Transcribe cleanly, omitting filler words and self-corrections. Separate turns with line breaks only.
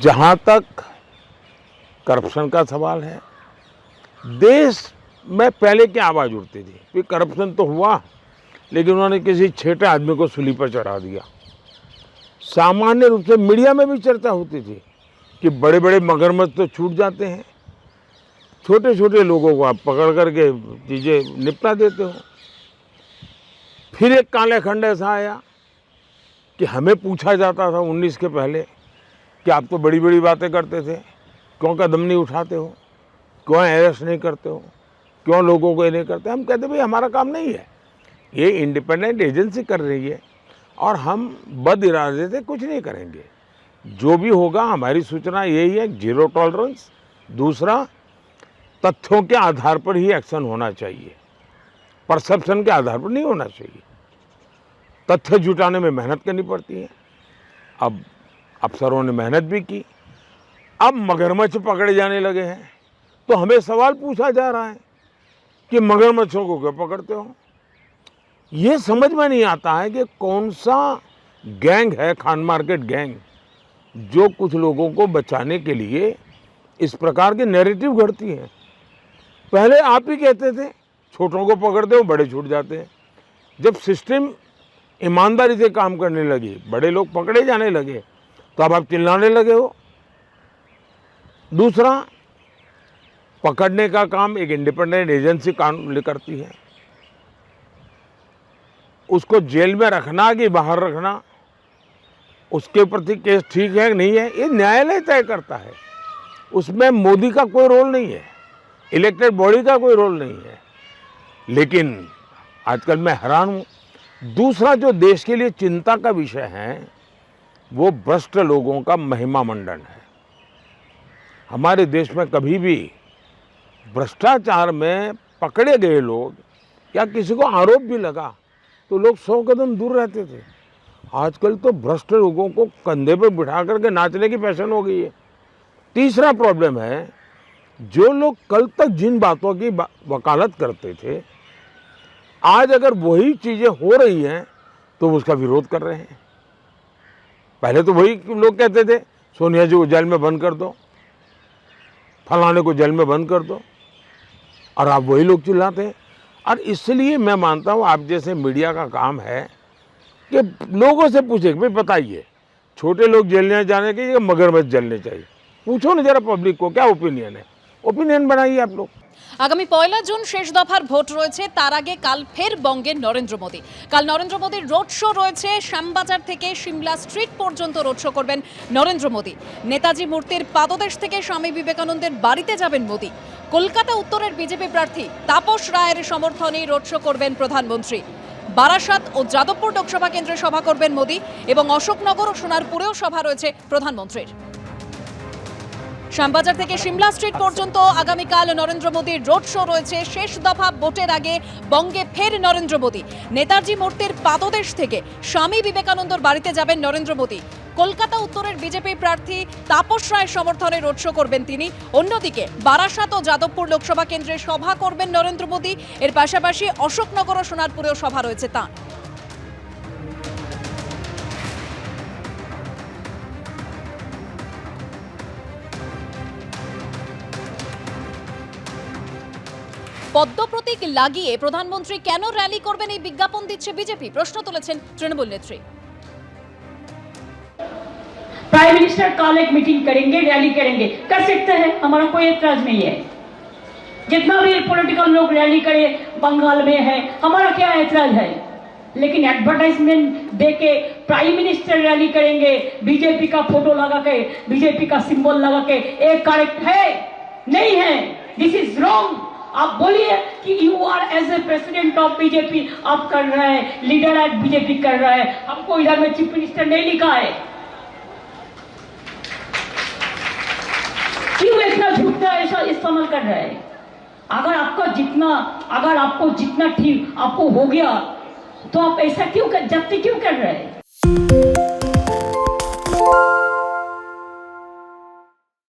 जहाँ तक करप्शन का सवाल है, देश में पहले क्या आवाज़ उठती थी कि करप्शन तो हुआ, लेकिन उन्होंने किसी छेटे आदमी को सूली पर चढ़ा दिया। सामान्य रूप से मीडिया में भी चर्चा होती थी कि बड़े बड़े मगरमच्छ तो छूट जाते हैं, छोटे छोटे लोगों को आप पकड़ करके चीज़ें निपटा देते हो। फिर एक काले खंड ऐसा आया कि हमें पूछा जाता था 19 के पहले कि आप तो बड़ी बड़ी बातें करते थे, क्यों कदम नहीं उठाते हो, क्यों अरेस्ट नहीं करते हो, क्यों लोगों को ये नहीं करते। हम कहते भाई हमारा काम नहीं है, ये इंडिपेंडेंट एजेंसी कर रही है और हम बद इरादे से कुछ नहीं करेंगे। जो भी होगा हमारी सूचना यही है, जीरो टॉलरेंस। दूसरा, तथ्यों के आधार पर ही एक्शन होना चाहिए, परसेप्शन के आधार पर नहीं होना चाहिए। तथ्य जुटाने में मेहनत करनी पड़ती है। अब अफसरों ने मेहनत भी की, अब मगरमच्छ पकड़े जाने लगे हैं तो हमें सवाल पूछा जा रहा है कि मगरमच्छों को क्यों पकड़ते हो। ये समझ में नहीं आता है कि कौन सा गैंग है, खान मार्केट गैंग, जो कुछ लोगों को बचाने के लिए इस प्रकार के नैरेटिव घड़ती है। पहले आप ही कहते थे छोटों को पकड़ते हो, बड़े छूट जाते हैं। जब सिस्टम ईमानदारी से काम करने लगी, बड़े लोग पकड़े जाने लगे, तो अब आप चिल्लाने लगे हो। दूसरा, पकड़ने का काम एक इंडिपेंडेंट एजेंसी काम करती है, उसको जेल में रखना कि बाहर रखना, उसके प्रति केस ठीक है कि नहीं है, ये न्यायालय तय करता है। उसमें मोदी का कोई रोल नहीं है, इलेक्टेड बॉडी का कोई रोल नहीं है। लेकिन आजकल मैं हैरान हूँ। दूसरा जो देश के लिए चिंता का विषय है वो भ्रष्ट लोगों का महिमा मंडन है। हमारे देश में कभी भी भ्रष्टाचार में पकड़े गए लोग या किसी को आरोप भी लगा तो लोग 100 कदम दूर रहते थे। आजकल तो भ्रष्ट लोगों को कंधे पर बिठा करके नाचने की फैशन हो गई है। तीसरा प्रॉब्लम है, जो लोग कल तक जिन बातों की वकालत करते थे, आज अगर वही चीज़ें हो रही हैं तो उसका विरोध कर रहे हैं। पहले तो वही लोग कहते थे सोनिया जी को जेल में बंद कर दो, फलाने को जेल में बंद कर दो, और आप वही लोग चिल्लाते हैं। और इसलिए मैं मानता हूँ आप जैसे मीडिया का काम है कि लोगों से पूछे भाई बताइए, छोटे लोग जेल जाने के या मगरमच्छ जलने चाहिए, पूछो ना जरा पब्लिक को क्या ओपिनियन है, ओपिनियन बनाइए आप लोग।
আগামী 1 জুন শেষ দফার ভোট রয়েছে, তার আগে কাল ফের বঙ্গে নরেন্দ্র মোদী। কাল নরেন্দ্র মোদীর রোড শো রয়েছে, শ্যামবাজার থেকে সিমলা স্ট্রিট পর্যন্ত রোড শো করবেন নরেন্দ্র মোদী। নেতাজি মূর্তির পাদদেশ থেকে স্বামী বিবেকানন্দের বাড়িতে যাবেন মোদী। কলকাতা উত্তরের বিজেপি প্রার্থী তাপস রায়ের সমর্থনে রোড শো করবেন প্রধানমন্ত্রী। বারাসাত ও যাদবপুর লোকসভা কেন্দ্রে সভা করবেন মোদী এবং অশোকনগর ও সোনারপুরেও সভা রয়েছে প্রধানমন্ত্রীর। শ্যামবাজার থেকে সিমলা স্ট্রিট পর্যন্ত আগামীকাল নরেন্দ্র মোদীর রোড শো রয়েছে। শেষ দফা ভোটের আগে বঙ্গে ফের নরেন্দ্র মোদী। নেতাজি মূর্তির পাদদেশ থেকে স্বামী বিবেকানন্দর বাড়িতে যাবেন নরেন্দ্র মোদী। কলকাতা উত্তরের বিজেপি প্রার্থী তাপস রায়ের সমর্থনে রোড শো করবেন তিনি। অন্যদিকে বারাসাত ও যাদবপুর লোকসভা কেন্দ্রে সভা করবেন নরেন্দ্র মোদী। এর পাশাপাশি অশোকনগর ও সোনারপুরেও সভা রয়েছে তাঁর। পদ্ম প্রতীক লাগিয়ে প্রধানমন্ত্রী কেন র্যালি করবেন এই বিজ্ঞাপন দিচ্ছে বিজেপি, প্রশ্ন তুলেছেন তৃণমূল নেত্রী।
प्राइम मिनिस्टर कल एक मीटिंग करेंगे, रैली करेंगे, कर सकते हैं, हमारा कोई एतराज नहीं है। जितना भी पॉलिटिकल लोग रैली करे बंगाल में है, हमारा क्या एतराज है। लेकिन एडवर्टाइजमेंट दे के प्राइम मिनिस्टर रैली करेंगे, बीजेपी का फोटो लगा के, बीजेपी का सिंबल लगा के, एक करेक्ट है नहीं है, दिस इज रॉन्ग। आप बोलिए कि you are as a president of BJP आप कर रहे हैं, लीडर एट बीजेपी कर रहा है, हमको इधर में चीफ मिनिस्टर नहीं लिखा है। क्यों इतना झूठ का ऐसा इस्तेमाल कर रहा है। अगर आपको जितना ठीक आपको हो गया तो आप ऐसा क्यों जब्ती क्यों कर रहे हैं।